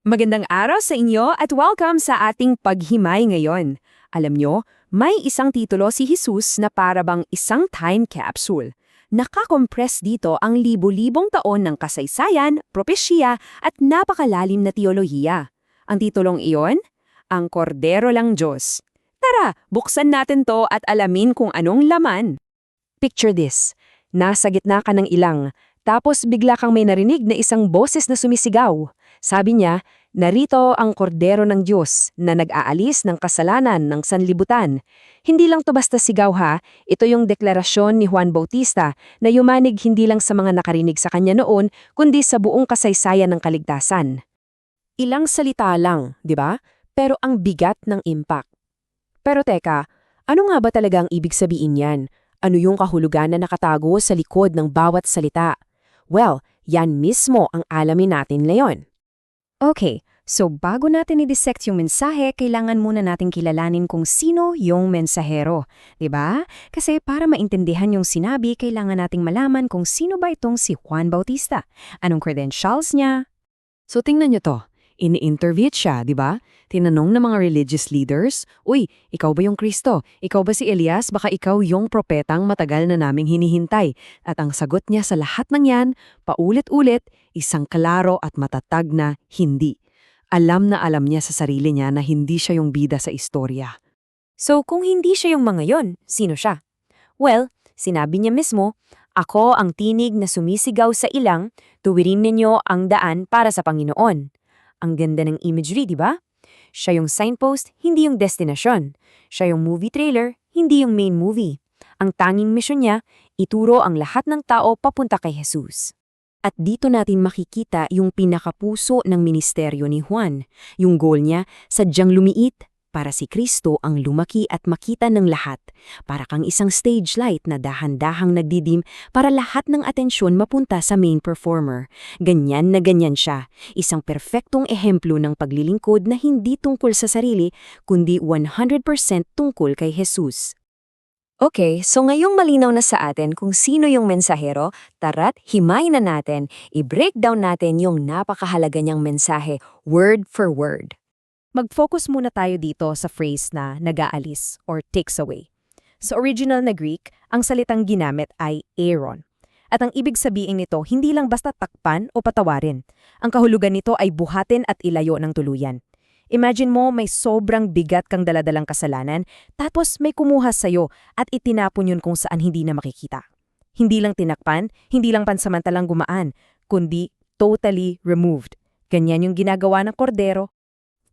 Magandang araw sa inyo at welcome sa ating paghimay ngayon. Alam nyo, may isang titulo si Jesus na parabang isang time capsule. Nakakompress dito ang libu-libong taon ng kasaysayan, propesya at napakalalim na teolohiya. Ang titulong iyon, Ang Kordero lang Diyos. Tara, buksan natin to at alamin kung anong laman. Picture this. Nasa gitna ka ng ilang, tapos bigla kang may narinig na isang boses na sumisigaw. Sabi niya, narito ang kordero ng Diyos na nag-aalis ng kasalanan ng sanlibutan. Hindi lang to basta sigaw ha, ito yung deklarasyon ni Juan Bautista na yumanig hindi lang sa mga nakarinig sa kanya noon, kundi sa buong kasaysayan ng kaligtasan. Ilang salita lang, di ba? Pero ang bigat ng impact. Pero teka, ano nga ba talaga ang ibig sabihin yan? Ano yung kahulugan na nakatago sa likod ng bawat salita? Well, yan mismo ang alamin natin ngayon. Okay, so bago natin i-dissect yung mensahe, kailangan muna nating kilalanin kung sino yung mensahero. Diba? Kasi para maintindihan yung sinabi, kailangan nating malaman kung sino ba itong si Juan Bautista. Anong credentials niya? So tingnan nyo to. Ini-interview siya, di ba? Tinanong ng mga religious leaders, "Uy, ikaw ba yung Kristo? Ikaw ba si Elias? Baka ikaw yung propetang matagal na naming hinihintay." At ang sagot niya sa lahat ng yan, paulit-ulit, isang klaro at matatag na hindi. Alam na alam niya sa sarili niya na hindi siya yung bida sa istorya. So kung hindi siya yung mga yon, sino siya? Well, sinabi niya mismo, "Ako ang tinig na sumisigaw sa ilang, tuwirin ninyo ang daan para sa Panginoon." Ang ganda ng imagery, di ba? Siya yung signpost, hindi yung destinasyon. Siya yung movie trailer, hindi yung main movie. Ang tanging mission niya, ituro ang lahat ng tao papunta kay Jesus. At dito natin makikita yung pinakapuso ng ministeryo ni Juan. Yung goal niya, sadyang lumiit para si Kristo ang lumaki at makita ng lahat. Para kang isang stage light na dahan-dahang nagdidim para lahat ng atensyon mapunta sa main performer. Ganyan na ganyan siya. Isang perpektong ehemplo ng paglilingkod na hindi tungkol sa sarili, kundi 100% tungkol kay Jesus. Okay, so ngayong malinaw na sa atin kung sino yung mensahero, tara't himay na natin, i-breakdown natin yung napakahalaga niyang mensahe, word for word. Mag-focus muna tayo dito sa phrase na nag-aalis or takes away. Sa original na Greek, ang salitang ginamit ay Aaron. At ang ibig sabihin nito, hindi lang basta takpan o patawarin. Ang kahulugan nito ay buhatin at ilayo ng tuluyan. Imagine mo may sobrang bigat kang daladalang kasalanan, tapos may kumuha sa'yo at itinapon yun kung saan hindi na makikita. Hindi lang tinakpan, hindi lang pansamantalang gumaan, kundi totally removed. Ganyan yung ginagawa ng kordero.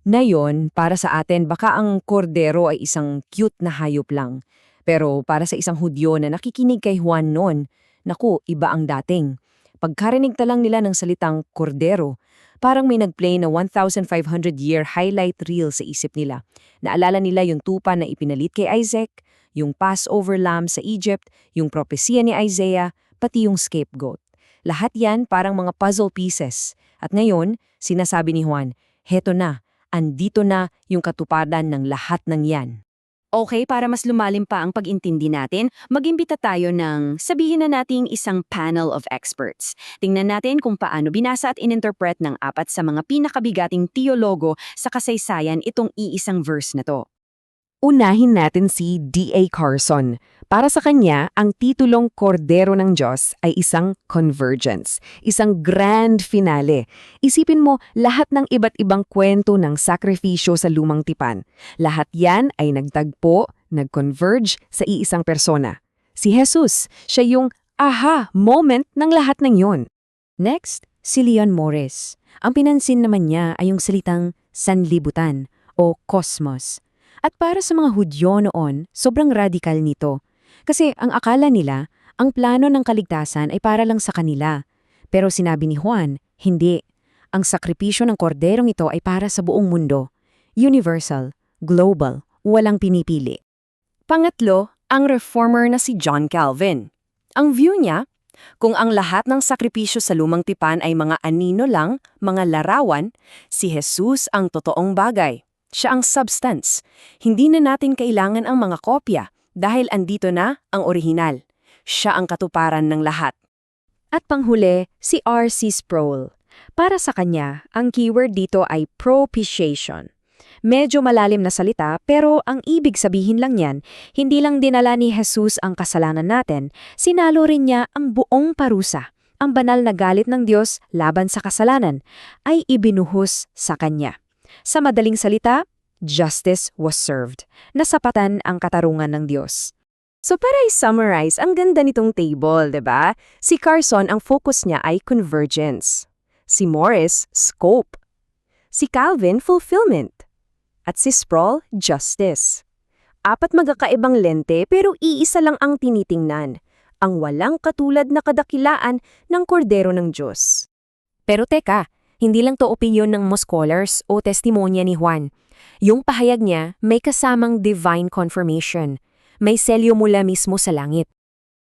Ngayon, para sa atin, baka ang kordero ay isang cute na hayop lang. Pero para sa isang Hudyo na nakikinig kay Juan noon, naku, iba ang dating. Pagkarinig ta lang nila ng salitang kordero, parang may nagplay na 1,500-year highlight reel sa isip nila. Naalala nila yung tupa na ipinalit kay Isaac, yung Passover lamb sa Egypt, yung propesya ni Isaiah, pati yung scapegoat. Lahat yan parang mga puzzle pieces. At ngayon, sinasabi ni Juan, heto na. Andito na yung katuparan ng lahat ng yan. Okay, para mas lumalim pa ang pag-intindi natin, mag-imbita tayo ng sabihin na nating isang panel of experts. Tingnan natin kung paano binasa at ininterpret ng apat sa mga pinakabigating teologo sa kasaysayan itong iisang verse na to. Unahin natin si D.A. Carson. Para sa kanya, ang titulong Kordero ng Diyos ay isang convergence, isang grand finale. Isipin mo lahat ng iba't ibang kwento ng sakripisyo sa lumang tipan. Lahat yan ay nagtagpo, nag-converge sa iisang persona. Si Jesus, siya yung aha moment ng lahat ng yon. Next, si Leon Morris. Ang pinansin naman niya ay yung salitang sanlibutan o cosmos. At para sa mga Hudyo noon, sobrang radikal nito. Kasi ang akala nila, ang plano ng kaligtasan ay para lang sa kanila. Pero sinabi ni Juan, hindi. Ang sakripisyo ng korderong ito ay para sa buong mundo. Universal, global, walang pinipili. Pangatlo, ang reformer na si John Calvin. Ang view niya, kung ang lahat ng sakripisyo sa lumang tipan ay mga anino lang, mga larawan, si Jesus ang totoong bagay. Siya ang substance. Hindi na natin kailangan ang mga kopya dahil andito na ang orihinal. Siya ang katuparan ng lahat. At panghuli, si R.C. Sproul. Para sa kanya, ang keyword dito ay propitiation. Medyo malalim na salita pero ang ibig sabihin lang niyan, hindi lang dinala ni Jesus ang kasalanan natin, sinalo rin niya ang buong parusa. Ang banal na galit ng Diyos laban sa kasalanan ay ibinuhos sa Kanya. Sa madaling salita, justice was served. Nasapatan ang katarungan ng Diyos. So para i-summarize, ang ganda nitong table, 'di ba? Si Carson, ang focus niya ay convergence. Si Morris, scope. Si Calvin, fulfillment. At si Sproul, justice. Apat magkakaibang lente pero iisa lang ang tinitingnan, ang walang katulad na kadakilaan ng kordero ng Diyos. Pero teka, hindi lang to opinyon ng mga scholars o testimonya ni Juan. Yung pahayag niya may kasamang divine confirmation. May selyo mula mismo sa langit.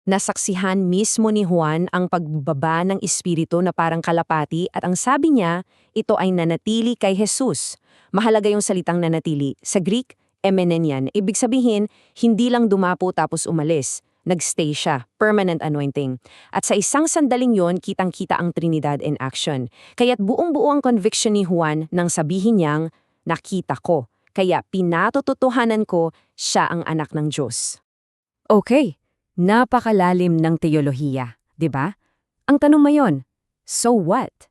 Nasaksihan mismo ni Juan ang pagbaba ng espiritu na parang kalapati at ang sabi niya, ito ay nanatili kay Jesus. Mahalaga yung salitang nanatili. Sa Greek, emenen yan. Ibig sabihin, hindi lang dumapo tapos umalis. Nagstay siya. Permanent anointing. At sa isang sandaling yon, kitang-kita ang Trinidad in action. Kaya't buong-buo ang conviction ni Juan nang sabihin niyang, nakita ko. Kaya pinatototohanan ko, siya ang anak ng Diyos. Okay, napakalalim ng teolohiya, di ba? Ang tanong mayon, so what?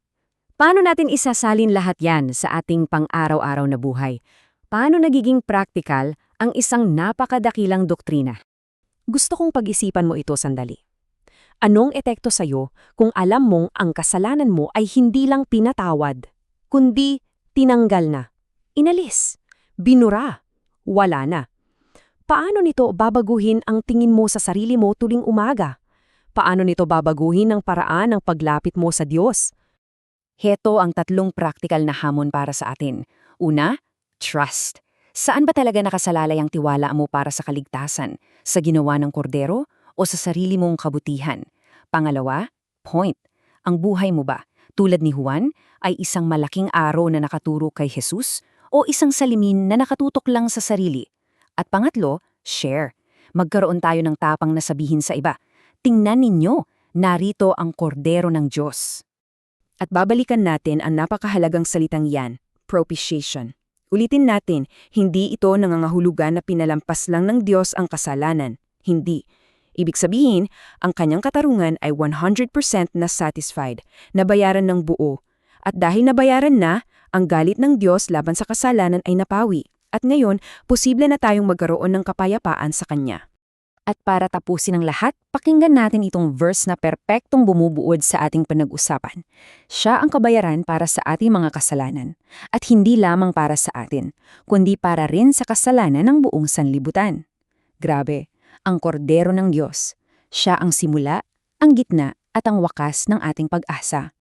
Paano natin isasalin lahat yan sa ating pang-araw-araw na buhay? Paano nagiging practical ang isang napakadakilang doktrina? Gusto kong pag-isipan mo ito sandali. Anong epekto sa'yo kung alam mong ang kasalanan mo ay hindi lang pinatawad, kundi tinanggal na, inalis, binura, wala na? Paano nito babaguhin ang tingin mo sa sarili mo tuwing umaga? Paano nito babaguhin ang paraan ng paglapit mo sa Diyos? Heto ang tatlong practical na hamon para sa atin. Una, trust. Saan ba talaga nakasalalay ang tiwala mo para sa kaligtasan? Sa ginawa ng kordero o sa sarili mong kabutihan? Pangalawa, point. Ang buhay mo ba, tulad ni Juan, ay isang malaking araw na nakaturo kay Jesus o isang salamin na nakatutok lang sa sarili? At pangatlo, share. Magkaroon tayo ng tapang na sabihin sa iba, tingnan ninyo, narito ang kordero ng Diyos. At babalikan natin ang napakahalagang salitang yan, propitiation. Ulitin natin, hindi ito nangangahulugan na pinalampas lang ng Diyos ang kasalanan. Hindi. Ibig sabihin, ang kanyang katarungan ay 100% na satisfied, nabayaran ng buo. At dahil nabayaran na, ang galit ng Diyos laban sa kasalanan ay napawi. At ngayon, posible na tayong magkaroon ng kapayapaan sa Kanya. At para tapusin ang lahat, pakinggan natin itong verse na perpektong bumubuod sa ating pinag-usapan. Siya ang kabayaran para sa ating mga kasalanan. At hindi lamang para sa atin, kundi para rin sa kasalanan ng buong sanlibutan. Grabe, ang kordero ng Diyos. Siya ang simula, ang gitna, at ang wakas ng ating pag-asa.